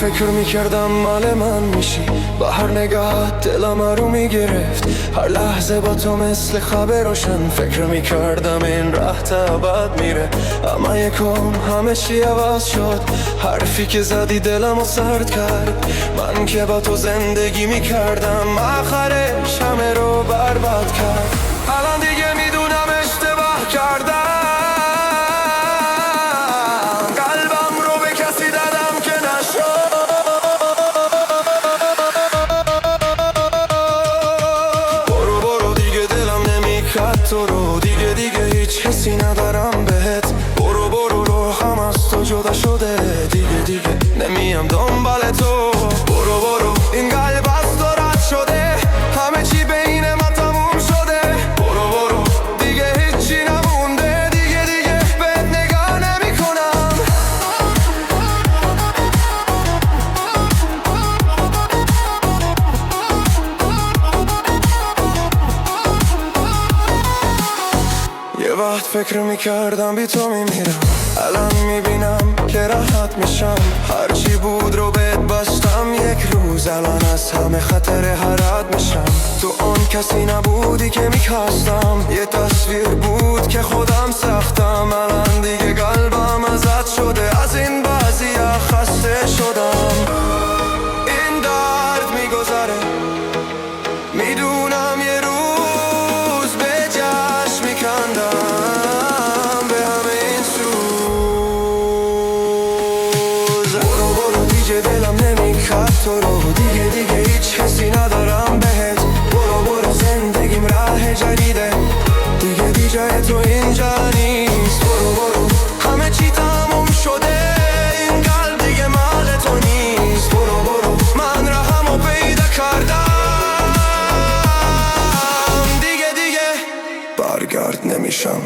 فکر میکردم مال من میشی، با هر نگاه دلم رو میگرفت. هر لحظه با تو مثل خواب روشن، فکر میکردم این راه تا ابد میره. اما یکم همه چی عوض شد، حرفی که زدی دلمو سرد کرد. من که با تو زندگی میکردم، آخرش همه رو برباد کرد. الان دیگه میدونم اشتباه کردم، قلبم رو به کسی دادم که نشد. برو برو دیگه دلم نمیخواد تو رو، دیگه هیچ حسی ندارم بهت. برو برو روحم از تو جدا شده، دیگه نمیم دنبال تو. برو برو این قلب از تو رد شده، همه چی بین ما تموم شده. برو برو دیگه هیچی نمونده، دیگه بهت نگاه نمی کنم. یه وقت فکر میکردم بی تو میمیرم، الان میبینم که راحت میشم. هرچی بود رو بهت بستم یک روز، الان از همه خطر حرات میشم. تو اون کسی نبودی که میخواستم، یه تصویر بود که خودم ساختم. الان دیگه قلبم ازت شده، از این بعضیا خسته شدم. این درد میگذره، میدونم یه روز به جشن میکندم به همه این سوز. برو برو دیگه دلم نمیخواد تو رو، دیگه هیچ حسی ندارم بهت. برو زندگیم راه جدیده، دیگه بی جای تو اینجا نیست. برو همه چی تموم شده، این قلب دیگه مال تو نیست. برو من راهمو پیدا کردم، دیگه برگرد نمیشم.